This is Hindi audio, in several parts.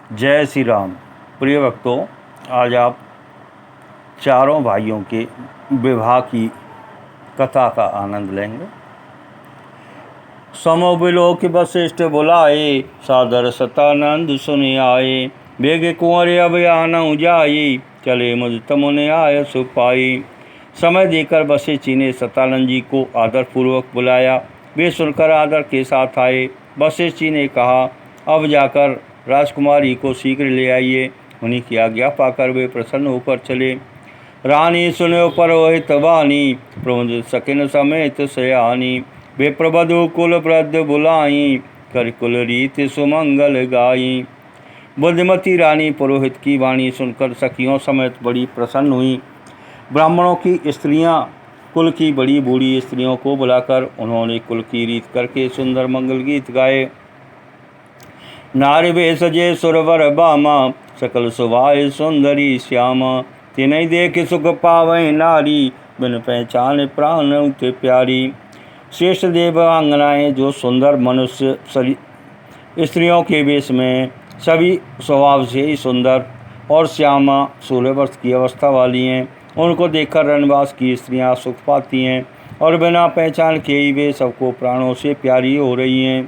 जय श्री राम। प्रिय भक्तों, आज आप चारों भाइयों के विवाह की कथा का आनंद लेंगे। समोबिलोक वशिष्ठ बुलाए, सादर सतानंद सुने आए। बेगे कुंवर अब आनऊ जाई, चले मुझ मुने आय सुपाई। समय देकर वशिष्ठ जी ने सतानंद जी को आदरपूर्वक बुलाया। वे सुनकर आदर के साथ आए। वशिष्ठ जी ने कहा, अब जाकर राजकुमारी को शीघ्र ले आइए। उन्हीं की आज्ञा पाकर वे प्रसन्न होकर चले। रानी सुनो परोहित वाणी, प्रमुदित सकिन समेत सयानी। वे प्रबधु कुल वृद्ध बुलाई, कर कुल रीति सुमंगल गाई। बुद्धिमती रानी पुरोहित की वाणी सुनकर सखियों समेत बड़ी प्रसन्न हुई। ब्राह्मणों की स्त्रियां कुल की बड़ी बूढ़ी स्त्रियों को बुलाकर उन्होंने कुल की रीत करके सुंदर मंगल गीत गाए। नारी वे सजे सुरवर बामा, सकल सुभाए सुंदरी श्यामा। तिनहि देख सुख पावै नारी, बिन पहचान प्राण उते प्यारी। श्रेष्ठ देवांगनाएं जो सुंदर मनुष्य स्त्रियों के वेश में, सभी स्वभाव से ही सुंदर और श्यामा 16 वर्ष की अवस्था वाली हैं, उनको देखकर रनवास की स्त्रियां सुख पाती हैं और बिना पहचान के ही वे सबको प्राणों से प्यारी हो रही हैं।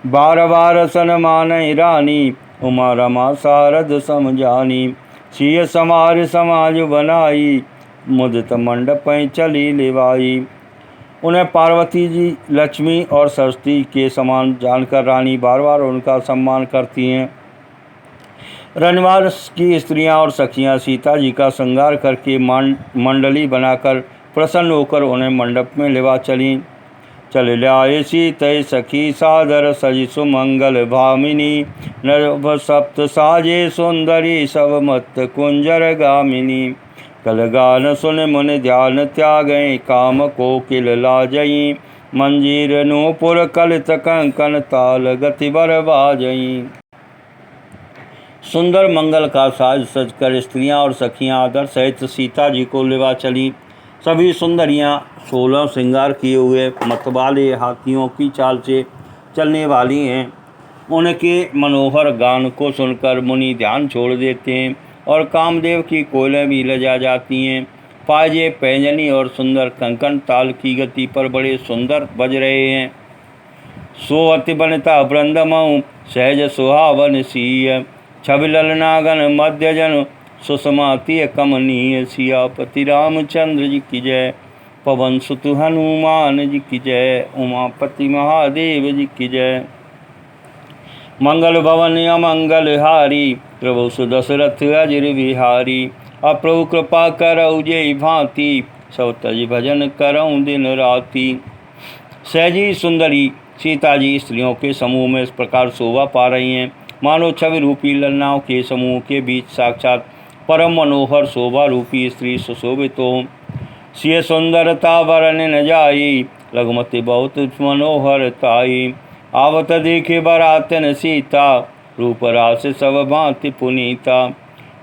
बार बार सनमान रानी, उमा रमा सारद समझानी। सिय समार समाज बनाई, मुदित मंडप चली लेवाई। उन्हें पार्वती जी, लक्ष्मी और सरस्वती के समान जानकर रानी बार बार उनका सम्मान करती हैं। रनवास की स्त्रियां और सखियां सीता जी का श्रृंगार करके मंडली बनाकर प्रसन्न होकर उन्हें मंडप में लेवा चली। चल लाए सीतय सखी सादर, सजी सुमंगल भामिनी। नभ सप्त साजे सुंदरी, सब मत कुंजर गामिनी। कल गान सुन मुन ध्यान त्यागई, काम कोकिल लाजई। मंजीर नूपुर कलित कंकन, ताल गति बर बाजई। सुंदर मंगल का साज सजकर स्त्रियां और सखियां आदर सहित सीता जी को लेवा चली। सभी सुंदरियां 16 श्रृंगार किए हुए मतवाले हाथियों की चाल से चलने वाली हैं। उनके मनोहर गान को सुनकर मुनि ध्यान छोड़ देते हैं और कामदेव की कोयलें भी लजा जाती हैं। पाजे, पैंजनी और सुंदर कंकन ताल की गति पर बड़े सुंदर बज रहे हैं। सो अति बनिता वृंदमऊ, सहज सुहावन सीय। छवि ललनागन मध्य जन, सुषमाति कमनीय। सियापति रामचंद्र जी की जय, पवन सुत हनुमान जी की जय। उमापति महादेव जी की जय। मंगल भवन अमंगल हारी, प्रभु सुदशरथ अजिर बिहारी। अप्रभु कृपा करऊ जय भांति, सब तज भजन करऊँ दिन राति। सहजी सुंदरी सीता जी स्त्रियों के समूह में इस प्रकार शोभा पा रही हैं, मानो छवि रूपी ललनाओं के समूह के बीच साक्षात परम मनोहर शोभा रूपी स्त्री सुशोभित हो। सिय सुंदरता वरन न जाई, लघुमति बहुत मनोहर ताई। आवत देखे बरातन सीता, रूप रास सब भांति पुनीता।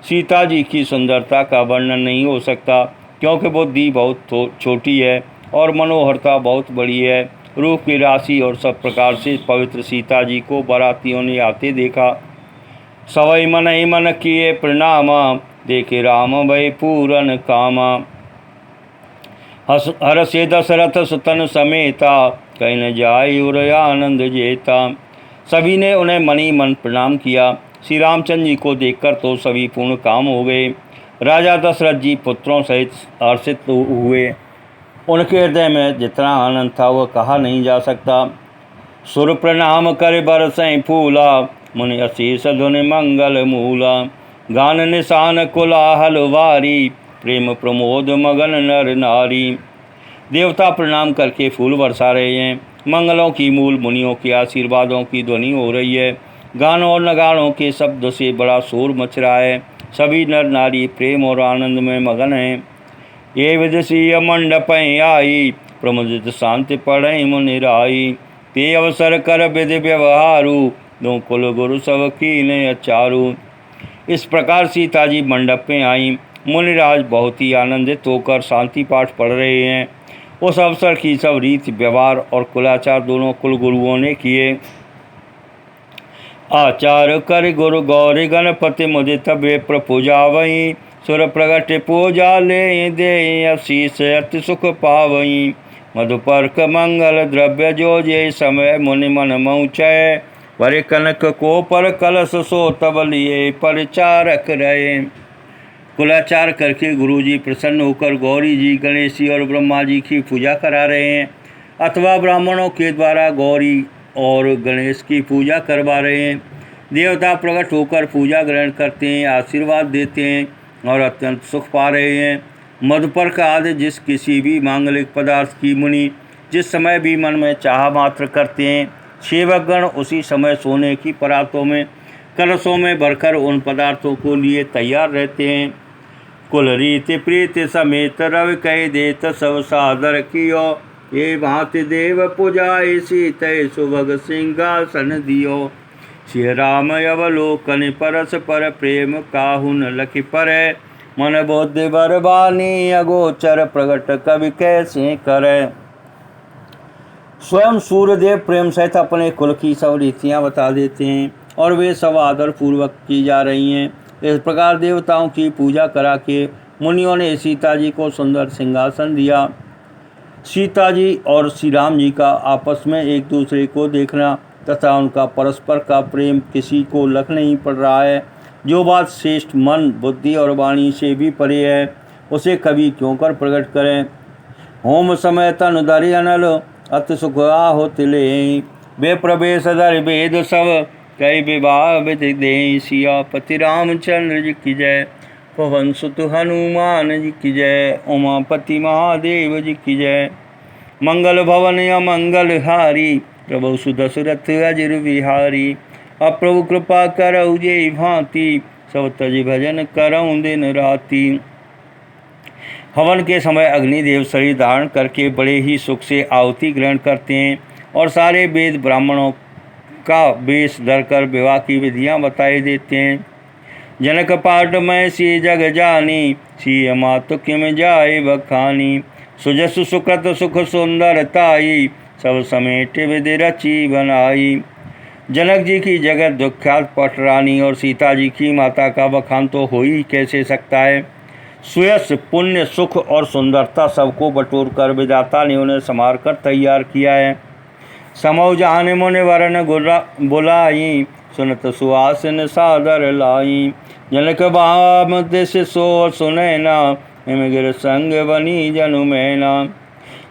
सीता जी की सुंदरता का वर्णन नहीं हो सकता, क्योंकि बुद्धि बहुत छोटी है और मनोहरता बहुत बड़ी है। रूप की राशि और सब प्रकार से पवित्र सीता जी को बारातियों ने आते देखा। सवै मन ही मन किए प्रणामा, देखे राम भय पूरन कामा। हर्षे दशरथ सुतन समेता, कहीं न जाय उर आनंद जेता। सभी ने उन्हें मनी मन प्रणाम किया। श्री रामचंद्र जी को देखकर तो सभी पूर्ण काम हो गए। राजा दशरथ जी पुत्रों सहित हर्षित हुए। उनके हृदय में जितना आनंद था वह कहा नहीं जा सकता। सुर प्रणाम कर बरसै फूला, मुनि अशीष धुनि मंगल मूला। गान निशान कुलाहल वारी, प्रेम प्रमोद मगन नर नारी। देवता प्रणाम करके फूल बरसा रहे हैं। मंगलों की मूल मुनियों के आशीर्वादों की ध्वनि हो रही है। गानों और नगाड़ों के शब्द से बड़ा शोर मच रहा है। सभी नर नारी प्रेम और आनंद में मगन हैं। ये विदुषीय मंडप आई, प्रमुदित शांति पढ़ई मुनि राई। ते अवसर कर विधि व्यवहारू, दो कुल गुरु सब कीने अचारू। इस प्रकार सीता जी मंडप में आई। मुनिराज बहुत ही आनंदित होकर शांति पाठ पढ़ रहे हैं। उस अवसर की सब रीति व्यवहार और कुलाचार दोनों कुल गुरुओं ने किए। आचार कर गुरु गौरी गणपति मुदित विप्र पूजावई। सुर प्रगट पूजा ले दे अशीष अति सुख पावई। मधुपर्क मंगल द्रव्य जो जे समय मुनि मन मऊचय। वरे कनक को पर कलश सो तब लिए परिचारक रहे। कुलाचार करके गुरुजी प्रसन्न होकर गौरी जी, गणेश जी और ब्रह्मा जी की पूजा करा रहे हैं, अथवा ब्राह्मणों के द्वारा गौरी और गणेश की पूजा करवा रहे हैं। देवता प्रकट होकर पूजा ग्रहण करते हैं, आशीर्वाद देते हैं और अत्यंत सुख पा रहे हैं। मधुपर्क आदि जिस किसी भी मांगलिक पदार्थ की मुनि जिस समय भी मन में चाह मात्र करते हैं, सेवकगण उसी समय सोने की परातों में कलशों में भरकर उन पदार्थों को लिए तैयार रहते हैं। कुल रीति प्रीति समेत रवि कह देत सब सादर कियो। ये भांति देव पुजाई सीतय सुभग सिंहासन दियो। श्री राम अवलोकन परस पर प्रेम काहुन लखि परै। मन बुद्धि बरबानी अगोचर प्रगट कवि कैसे करे। स्वयं सूर्यदेव प्रेम सहित अपने कुल की सब रीतियाँ बता देते हैं और वे सब आदर पूर्वक की जा रही हैं। इस प्रकार देवताओं की पूजा करा के मुनियों ने सीता जी को सुंदर सिंहासन दिया। सीता जी और श्री राम जी का आपस में एक दूसरे को देखना तथा उनका परस्पर का प्रेम किसी को लख नहीं पड़ रहा है। जो बात श्रेष्ठ मन बुद्धि और वाणी से भी परे है, उसे कवि क्यों कर प्रकट करें। होम समय तन धरि अनल अति सुख आहो तिले। वे प्रवेश धर वेद सब कई विवाह विधि दे। सियापति रामचंद्र जी की जय। पवन सुत हनुमान जी की जय। उमापति महादेव जी की जय। मंगल भवन अमंगल हारी प्रभु सुदशरथ अजिर विहारी। अप्रभु कृपा करऊ जे भांति सब तज भजन करऊँ दिन राति। हवन के समय अग्निदेव शरीर धारण करके बड़े ही सुख से आहुति ग्रहण करते हैं और सारे वेद ब्राह्मणों का वेश धरकर विवाह की विधियां बताई देते हैं। जनक पाट में सी जग जानी सी मातु किम जाए बखानी। सुजस सुकृत सुख सुंदरताई सब समेट विधि रची बनाई। जनक जी की जगत विख्यात पटरानी और सीता जी की माता का बखान तो हो ही कैसे सकता है। सुयस पुण्य सुख और सुंदरता सबको बटोर कर विधाता ने उन्हें संवार कर तैयार किया है। समौ जहान मुनि वरन बुलाई सुनत सुहासिन सादर लाई। जनक बाम देश सो सुनैना हिम गिर संग बनी जनु मैना।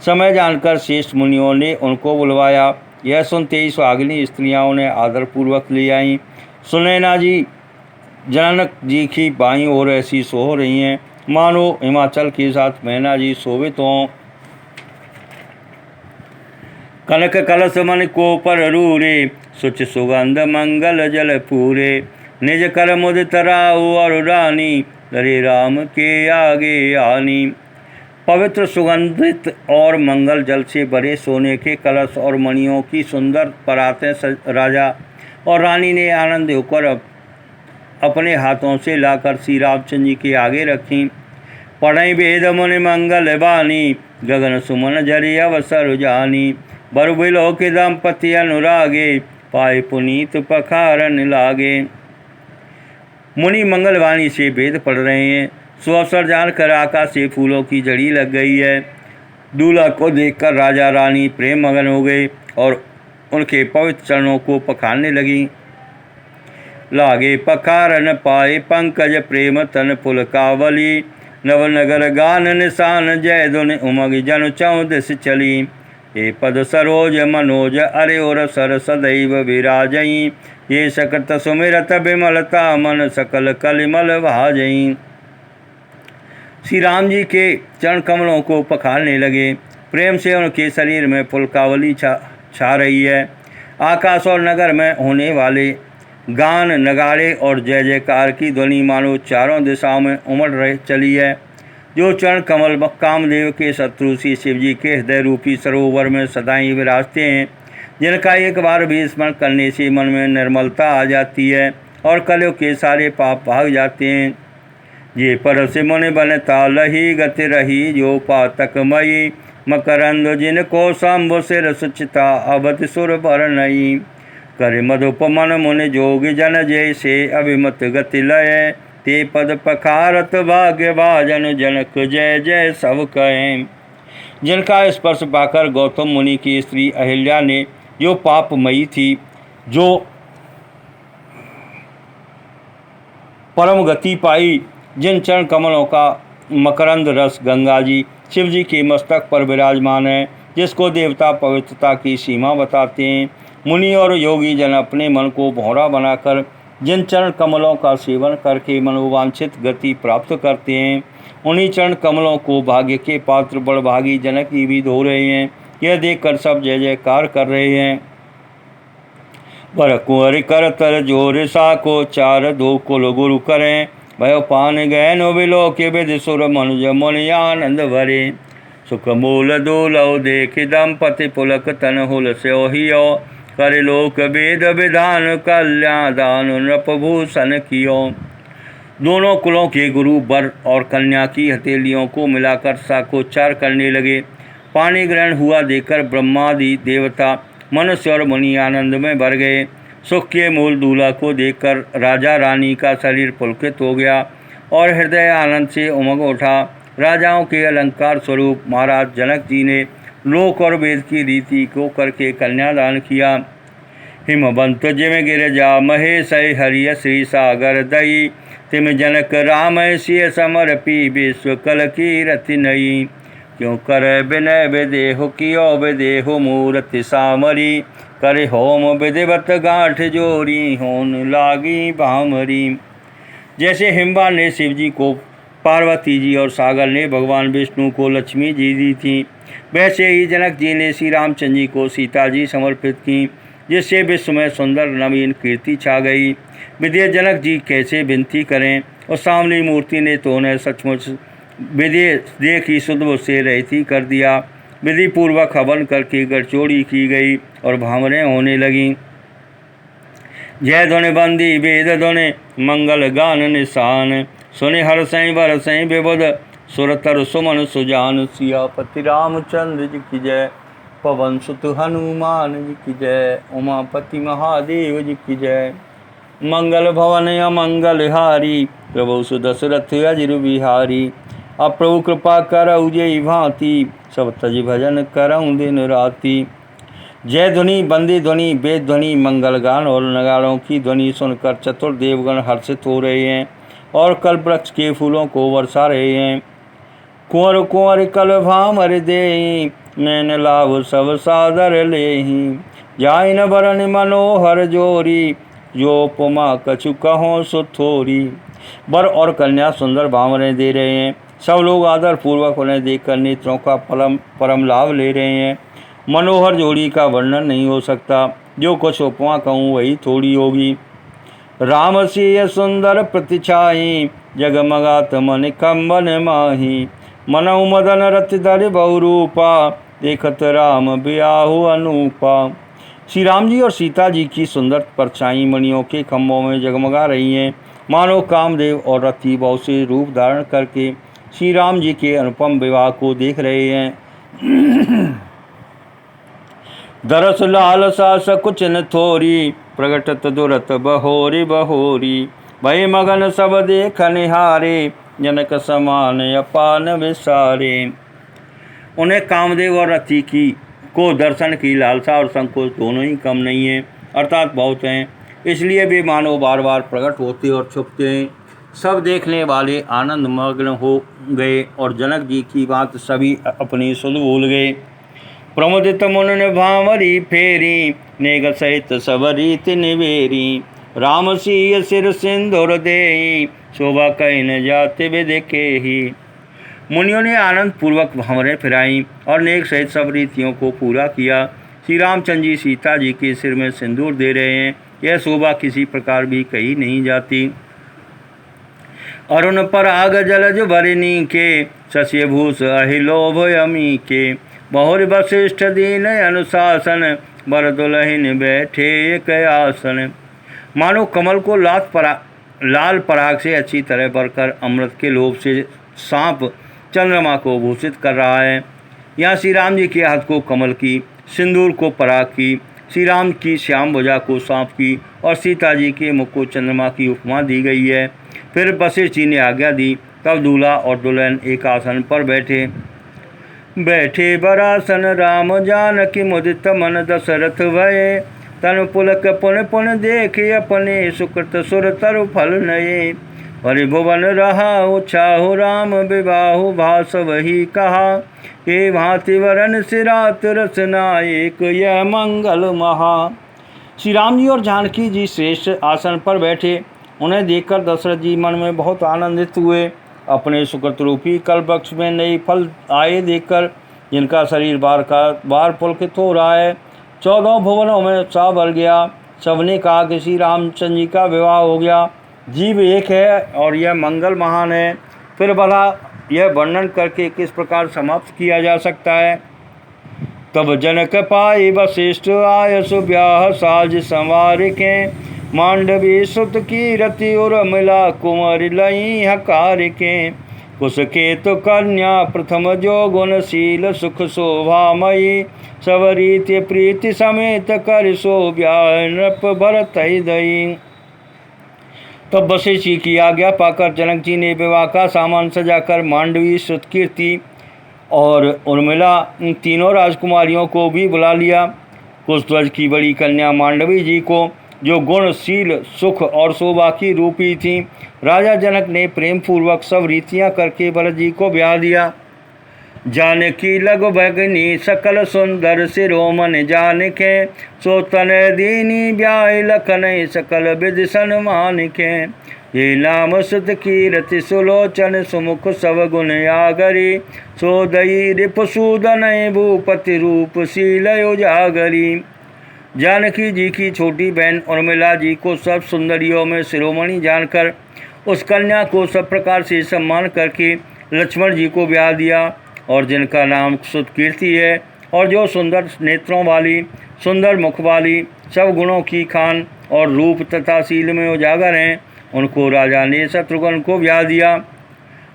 समय जानकर श्रेष्ठ मुनियों ने उनको बुलवाया। यह सुनते ही सुहागिनी स्त्रियाँ उन्हें आदरपूर्वक ले आईं। सुनैना जी जनक जी की बाईं ओर ऐसी सो रही हैं मानो हिमाचल के साथ मैना जी शोभित हों। कनक कलश मन को पर रूरे सुच सुगंध मंगल जल पूरे। निज कर मुदित राहु और रानी धरे राम के आगे आनी। पवित्र सुगंधित और मंगल जल से भरे सोने के कलश और मणियों की सुंदर परातें राजा और रानी ने आनंद होकर अपने हाथों से लाकर श्री रामचंद्र जी के आगे रखी। पढ़ई वेद मुनि मंगल बानी गगन सुमन जरि अवसर जानी। बर बिलो के दंपति अनुरागे पाए पुनीत पखारन लागे। मुनि मंगलवाणी से वेद पढ़ रहे हैं। सुअवसर जानकर आकाश से फूलों की झड़ी लग गई है। दूल्हा को देखकर राजा रानी प्रेम मगन हो गए और उनके पवित्र चरणों को पखारने लगी। लागे पखारन पाए पंकज प्रेम तन पुलकावली। नवनगर गान निशान जय धुन उमग जन चौदस चली। ये पद सरोज मनोज अरे और सर सदैव विराजई। ये सकत सुमिरत विमलता मन सकल कलिमल भाजई। श्री राम जी के चरण कमलों को पखारने लगे। प्रेम से उनके शरीर में पुलकावली छा रही है। आकाश और नगर में होने वाले गान नगाड़े और जय जयकार की ध्वनि मानो चारों दिशाओं में उमड़ रही चली है। जो चरण कमल कामदेव के शत्रु श्री शिव जी के हृदय रूपी सरोवर में सदाई विराजते हैं, जिनका एक बार भी स्मरण करने से मन में निर्मलता आ जाती है और कलयुग के सारे पाप भाग जाते हैं। ये पर से मुनि बनता लही गति रही जो पातक मई। मकरंद जिनको शंभु सिर सुचिता अवध सुर पर नई। करे मधुपमन मुनि जोग जन जैसे अभिमत गति लय ते पद पखारत भाग्य भाजन जनक जय जय सब कहें। जिनका स्पर्श पाकर गौतम मुनि की स्त्री अहिल्या ने जो पापमयी थी, जो परम गति पाई, जिन चरण कमलों का मकरंद रस गंगा जी शिव जी के मस्तक पर विराजमान है, जिसको देवता पवित्रता की सीमा बताते हैं। मुनि और योगी जन अपने मन को भौरा बनाकर जिन चरण कमलों का सेवन करके मनोवांछित गति प्राप्त करते हैं, उन्हीं चरण कमलों को भाग्य के पात्र बड़भागी जनक ही भी धो रहे हैं। यह देखकर सब जय जयकार कर रहे हैं। बर कुंवर कर तर जोर सा को चार दो कुल गुरु करें, भयो पान गहन बिलो के विद सुर मनुज मुनि आनंद भरे। सुख मूल दूलव देख दंपति पुलक तन हुल से हियो, कर लोक वेद विधान कल्याण दान नृपभूषण कियो। दोनों कुलों के गुरु वर और कन्या की हथेलियों को मिलाकर साकोच्चार करने लगे। पानी ग्रहण हुआ देखकर ब्रह्मादि देवता मनुष्य और मुनि आनंद में भर गए। सुख के मूल दूल्हा को देखकर राजा रानी का शरीर पुलकित हो गया और हृदय आनंद से उमंग उठा। राजाओं के अलंकार स्वरूप महाराज जनक जी ने लोक और वेद की रीति को करके कन्यादान किया। हिमवंत जिम गिरजा महेश हरिय श्री सागर दई, तिम जनक राम सिय समर्पी विश्व कल की रति नई। क्यों कर विनय विदेहु कियो विदेहु मूर्ति सामरी, करे होम विधिवत गांठ जोरी होन लागी भामरी। जैसे हिमवान ने शिव जी को पार्वती जी और सागर ने भगवान विष्णु को लक्ष्मी जी दी थी, वैसे ही जनक जी ने श्री रामचंद्र जी को सीता जी समर्पित की, जिससे विश्व में सुंदर नवीन कीर्ति छा गई। विधेय जनक जी कैसे विनती करें, और सामने मूर्ति ने तो उन्हें सचमुच विधेय देख ही शुद्ध से रहती कर दिया। विधि पूर्वक हवन करके गठजोड़ी की गई और भामरें होने लगीं। जय ध्वनि बंदी वेद ध्वनि मंगल गान निशान, सुनि हर्षै बरसै विबुध सुरतर सुमन सुजान। सियापति रामचंद्र जी की जय, पवन सुत हनुमान जी की जय, उमापति महादेव जी की जय। मंगल भवन अमंगल हारी, प्रभु सुदशरथ अजिर बिहारी। अब प्रभु कृपा करऊ जय भांति, सब तज भजन करऊँ दिन राति। जय ध्वनि बंदी ध्वनि वेद ध्वनि मंगल गान और नगाड़ों की ध्वनि सुनकर चतुर देवगण हर्षित हो रहे हैं और कल्पवृक्ष के फूलों को बरसा रहे हैं। कुंवर कुंवर कल भामर देहि, नैन लाभ सब सादर लेहि। जाय न बरन मनोहर जोरी, जो उपमा कछु कहो सो थोरी। वर और कन्या सुंदर भामरें दे रहे हैं। सब लोग आदर पूर्वक उन्हें देखकर नेत्रों का परम लाभ ले रहे हैं। मनोहर जोड़ी का वर्णन नहीं हो सकता, जो कुछ उपमा कहूँ वही थोड़ी होगी। राम सिय सुंदर प्रतिछाई, जगमगात मन कंबन माही। मनहु मदन रथ धरि बहुरूपा, देखत राम ब्याहु अनूपा। श्री राम जी और सीता जी की सुंदर परछाई मणियों के खम्भों में जगमगा रही हैं, मानो कामदेव और रति बहुत से रूप धारण करके श्री राम जी के अनुपम विवाह को देख रहे हैं। दरस लाल सा सकुच न थोरी, प्रगटत दुरत बहोरी बहोरी। भय मगन सब देख निहारे, जनक समान अपान विसारे। उन्हें कामदेव और रति की को दर्शन की लालसा और संकोच दोनों ही कम नहीं है, अर्थात बहुत हैं। इसलिए वे मानो बार बार प्रकट होते और छुपते हैं। सब देखने वाले आनंद मग्न हो गए और जनक जी की बात सभी अपनी सुध भूल गए। प्रमुदित मुन ने भामरी फेरी, नेग सहित सब रीति निवेरी। राम सिय सिर सिंदूर देई, शोभा कहीं न जाते विदेखे ही। मुनियों ने आनंद पूर्वक भामरें फिराई और नेक सहित सब रीतियों को पूरा किया। श्री रामचंद्र जी सीता जी के सिर में सिंदूर दे रहे हैं। यह शोभा किसी प्रकार भी कही नहीं जाती। अरुण पराग जलज भरिनी के, शशिभूष अहिलोभ यमी के। बहुर वशिष्ठ दीन अनुशासन, बर दुलहिन बैठे एक आसन। मानो कमल को लाल पराग से अच्छी तरह भरकर अमृत के लोभ से सांप चंद्रमा को भूषित कर रहा है। यहाँ श्री राम जी के हाथ को कमल की, सिंदूर को पराग की, श्री राम की श्याम भुजा को सांप की और सीता जी के मुख को चंद्रमा की उपमा दी गई है। फिर वशिष्ठ जी ने आज्ञा दी। तब दूल्हा और दुल्हन एक आसन पर बैठे। बैठे बरासन राम जानकी मुदित मन दशरथ भये। तन पुलक पुन पुन देखे अपने सुकृत सुर तरु फल नये। परिभुवन रहा उछाहु राम विवाहु भास वही कहा। हे भांति वरन सिरात रचना एक यह मंगल महा। श्री राम जी और जानकी जी श्रेष्ठ आसन पर बैठे। उन्हें देखकर दशरथ जी मन में बहुत आनंदित हुए। अपने सुकृत रूपी कल्पवृक्ष में नए फल आए देखकर जिनका शरीर बार पुलकित हो रहा है। 14 भुवनों में उत्साह बढ़ गया। सबने कहा कि श्री रामचंद्र जी का विवाह हो गया। जीव एक है और यह मंगल महान है। फिर भला यह वर्णन करके किस प्रकार समाप्त किया जा सकता है। तब जनक पाई वशिष्ठ आय सुब्याह साज संवार के। मांडवी सुत की रति उर्मिला कुंवर लई हकार के। कुसकेतु कन्या प्रथम जो गुणशील सुख शोभामयी। सब रीति प्रीति समेत कर सो ब्याह नृप भरत दई। तब वशिष्ठ जी की आज्ञा पाकर जनक जी ने विवाह का सामान सजाकर मांडवी श्रुतकीर्ति और उर्मिला तीनों राजकुमारियों को भी बुला लिया। कुशध्वज की बड़ी कन्या मांडवी जी को जो गुणशील सुख और शोभा की रूपी थी, राजा जनक ने प्रेम पूर्वक सब रीतियां करके भरत जी को ब्याह दिया। जानकी लघु भगनी सकल सुंदर सिरोमन जानके। सो तन दीनी ब्याह लखन सकल विधि सन्मान के। ये नाम सुत कीरति सुलोचन सुमुख सब गुण आगरी। सो दई रिपुसूदन भूपति रूप शील उजागरी। जानकी जी की छोटी बहन उर्मिला जी को सब सुंदरियों में शिरोमणि जानकर उस कन्या को सब प्रकार से सम्मान करके लक्ष्मण जी को ब्याह दिया। और जिनका नाम सुतकीर्ति है और जो सुंदर नेत्रों वाली, सुंदर मुख वाली, सब गुणों की खान और रूप तथा शील में उजागर हैं, उनको राजा ने शत्रुघ्न को ब्याह दिया।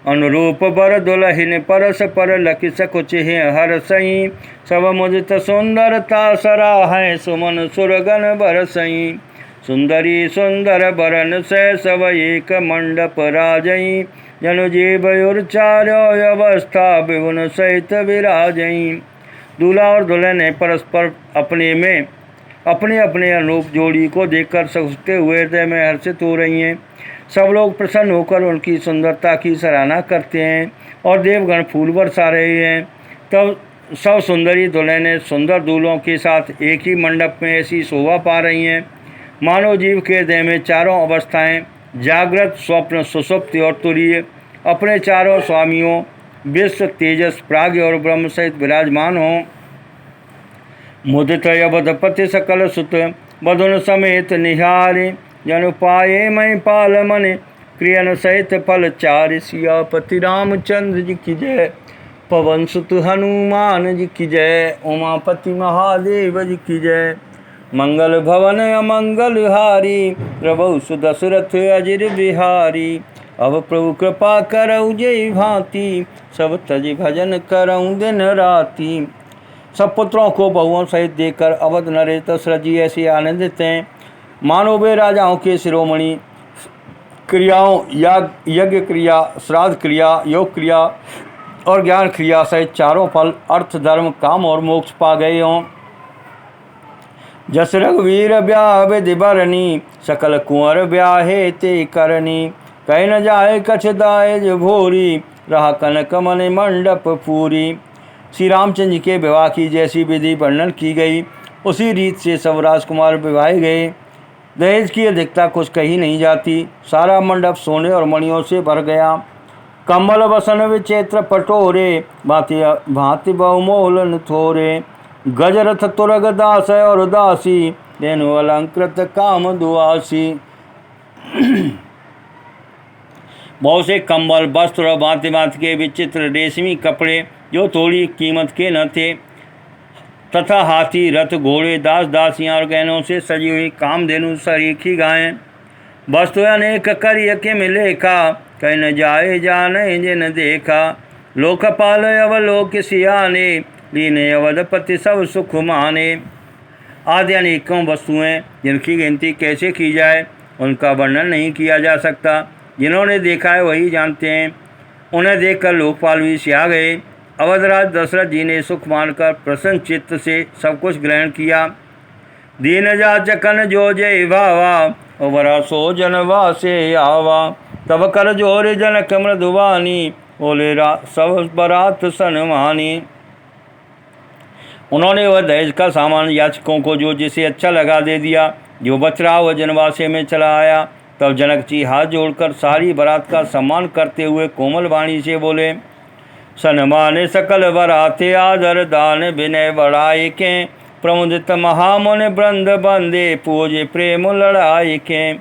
अनुरूप बर दुलहिन परस पर लखि सकुच हर सही। सब मुदित सुंदरता सराहै सुमन सुरगन बरसई। सुंदरी सुंदर बरन से सब एक मंडप राजई। जनु जीवयुर्चार्य अवस्था विभुन सहित विराजई। दूल्हा और दुल्हन ने परस्पर अपने अपने अनुरूप जोड़ी को देखकर सकुचते हुए हृदय में हर्षित हो रही हैं। सब लोग प्रसन्न होकर उनकी सुंदरता की सराहना करते हैं और देवगण फूल बरसा रहे हैं। तब सब सुंदरी दुल्हनें सुंदर दूल्हों के साथ एक ही मंडप में ऐसी शोभा पा रही हैं मानव जीव के हृदय में चारों अवस्थाएं, जागृत, स्वप्न, सुषुप्ति और तुरीय, अपने चारों स्वामियों विश्व, तेजस, प्राज्ञ और ब्रह्म सहित विराजमान हों। मुदित अवधपति सकल सुत बधुन समेत निहारे। जनु पाए मई पाल मन क्रियन सहित फल चारि। सियापति रामचंद्र जी की जय। पवन सुत हनुमान जी की जय। उमापति महादेव जी की जय। मंगल भवन अमंगल हारी। प्रभु सुदशरथ अजिर बिहारी। अब प्रभु कृपा करऊ जय भांति। सब तज भजन करऊँ दिन राति। सब पुत्रों को बहुओं सहित देखकर अवध नरेश दशरथ जी ऐसे आनंदित हैं मानो वे राजाओं के शिरोमणि। क्रियाओं, यज्ञ क्रिया, श्राद्ध क्रिया, योग क्रिया और ज्ञान क्रिया सहित चारों फल, अर्थ, धर्म, काम और मोक्ष पा गए हों। जस रघुवीर ब्याह विधि बरनी। सकल कुंवर ब्याहे ते करनी। कह न जाए कछ दायज भोरी। रहा कनक मन मंडप पूरी। श्री रामचंद्र जी के विवाह की जैसी विधि वर्णन की गई उसी रीत से सब राजकुमार विवाहे गए। दहेज की अधिकता कुछ कही नहीं जाती। सारा मंडप सोने और मणियों से भर गया। कमल बसन विचित्र पटोरे। भांति भांति बहुमोलन थोरे। गजरथ तुरग दास और दासी। धेनु अलंकृत काम दुआसी। बहुत से कंबल, वस्त्र और भांति भांति के विचित्र रेशमी कपड़े जो थोड़ी कीमत के न थे तथा हाथी, रथ, घोड़े, दास दासियां और गहनों से सजी हुई कामधेनु सरीखी गायें। वस्तु अनेक करिय के मिले का। कहीं न जाए जाने जिन देखा। लोकपाल अवलोक सियाने। लीने अवधपति सब सुख माने। आदि अनेकों वस्तुएं जिनकी गिनती कैसे की जाए, उनका वर्णन नहीं किया जा सकता। जिन्होंने देखा है वही जानते हैं। उन्हें देखकर लोकपाल भी सिया गए। अवधराज दशरथ जी ने सुख मानकर प्रसन्न चित्त से सब कुछ ग्रहण किया। दीन जाचकन जो जय भावा, उबरा सो जनवा से आवा। तब कर जोर जनक मृदुवानी, बोले सब बरात सनमानी। उन्होंने वह दहेज का सामान याचकों को जो जिसे अच्छा लगा दे दिया। जो बच रहा वह जनवासे में चला आया। तब जनक जी हाथ जोड़कर सारी बारात का सम्मान करते हुए कोमल वाणी से बोले, सन्मान सकल बराते आदर दान विनय बढ़ाई के। प्रमुदित महामुनि वृंद बंदे पूजे प्रेम लड़ाई के।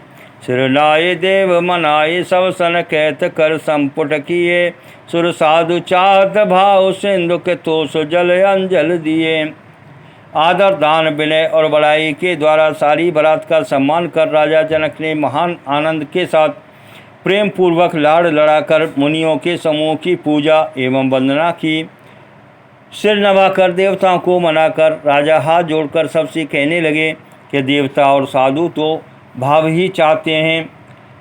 सिरनाए देव मनाए सब सन कहत कर संपुट किए। सुर साधु चाहत भाव सिंधु के तोष जल अंजल दिए। आदर दान विनय और बड़ाई के द्वारा सारी बारात का सम्मान कर राजा जनक ने महान आनंद के साथ प्रेम पूर्वक लाड़ लड़ाकर मुनियों के समूह की पूजा एवं वंदना की। सिर नवाकर देवताओं को मनाकर राजा हाथ जोड़कर सबसे कहने लगे कि देवता और साधु तो भाव ही चाहते हैं,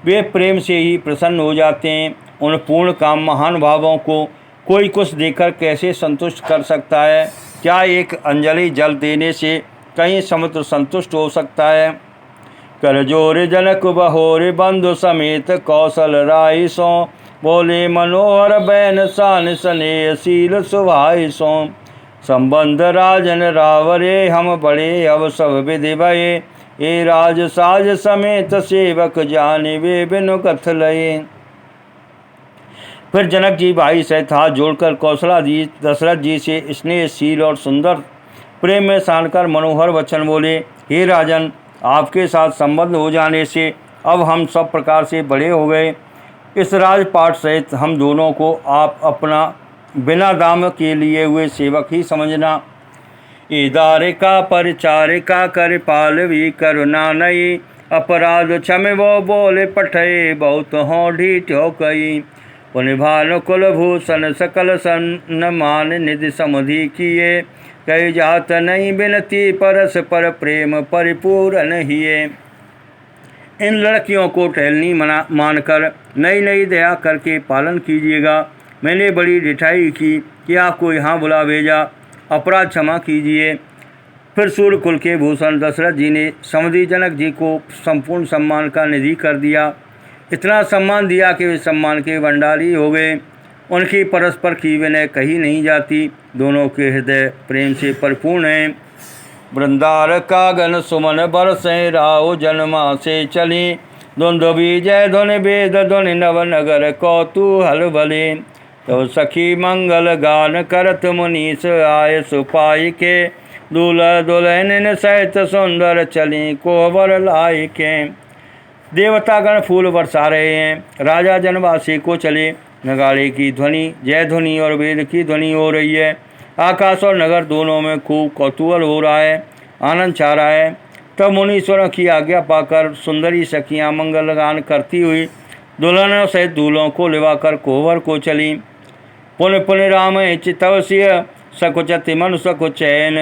वे प्रेम से ही प्रसन्न हो जाते हैं। उन पूर्ण काम महान भावों को कोई कुछ देकर कैसे संतुष्ट कर सकता है? क्या एक अंजलि जल देने से कहीं समुद्र संतुष्ट हो सकता है? कर जोर जनक बहोरे बंधु समेत कौशल राय सो। बोले मनोहर बैन सान स्नेहशील सुभाय सो। संबंध राजन रावरे हम बड़े अब सब विधि भये। ए राज साज समेत सेवक जाने वे बिनु कथ लये। फिर जनक जी भाई सहित हाथ जोड़कर कौशला जी दशरथ जी से स्नेहशील और सुंदर प्रेम में सानकर मनोहर वचन बोले, हे राजन, आपके साथ संबंध हो जाने से अब हम सब प्रकार से बड़े हो गए। इस राजपाट सहित हम दोनों को आप अपना बिना दाम के लिए हुए सेवक ही समझना। इदारिका परिचारिका कर पालवी करुणा नई। अपराध क्षम वो बोले पठे बहुत हों ढीठ हो कई। पुनिभान कुलभूषण सकल सन्मान निधि समधि किए। कई जात नहीं बिनती परस पर प्रेम परिपूर्ण हिए। इन लड़कियों को टहलनी मानकर नई नई दया करके पालन कीजिएगा। मैंने बड़ी ढिठाई की कि आपको यहाँ बुला भेजा, अपराध क्षमा कीजिए। फिर सूर्यकुल के भूषण दशरथ जी ने समधि जनक जी को संपूर्ण सम्मान का निधि कर दिया। इतना सम्मान दिया कि वे सम्मान के भंडारी हो गए। उनकी परस्पर की विनय कही नहीं जाती। दोनों के हृदय प्रेम से परिपूर्ण हैं। वृंदार कागन सुमन बरसें राव जन्मा से चली। धुंधुबी जय धुन वेद धुनि नव नगर कौतूहल भले। तो सखी मंगल गान करत मुनीस आय सुपाई के। दूल्हा दुल्हन सहित सुंदर चली कोहबर लाई के। देवतागण फूल बरसा रहे हैं। राजा जनवासी को चले। नगाड़े की ध्वनि, जय ध्वनि और वेद की ध्वनि हो रही है। आकाश और नगर दोनों में खूब कौतूहल हो रहा है, आनंद छा रहा है। तब मुनीश्वरों की आज्ञा पाकर सुंदरी सखियाँ मंगल गान करती हुई दुल्हनों सहित दूल्हों को लिवाकर कोहबर को चली। पुन पुन राम चितवसिय सकुचति मनु सकुचैन।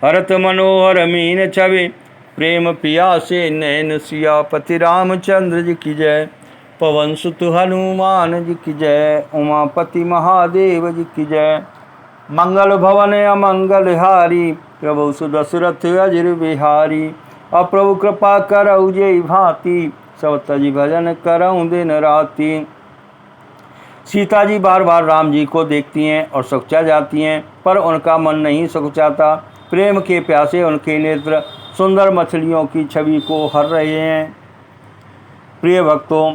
हरत मनोहर मीन छवि प्रेम पिया से नैन। सियापति रामचंद्र जी की जय। पवन सुत हनुमान जी की जय। उमापति महादेव जी की जय। मंगल भवन अमंगल हारी प्रभु सुदशरथ अजिर बिहारी। अप्रभु कृपा करऊ जय भांति सब तज भजन करऊँ दिन राति। सीता जी बार बार राम जी को देखती हैं और सकुचा जाती हैं, पर उनका मन नहीं सकुचाता। प्रेम के प्यासे उनके नेत्र सुंदर मछलियों की छवि को हर रहे हैं। प्रिय भक्तों,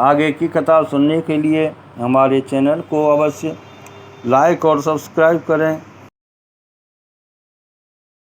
आगे की कथा सुनने के लिए हमारे चैनल को अवश्य लाइक और सब्सक्राइब करें।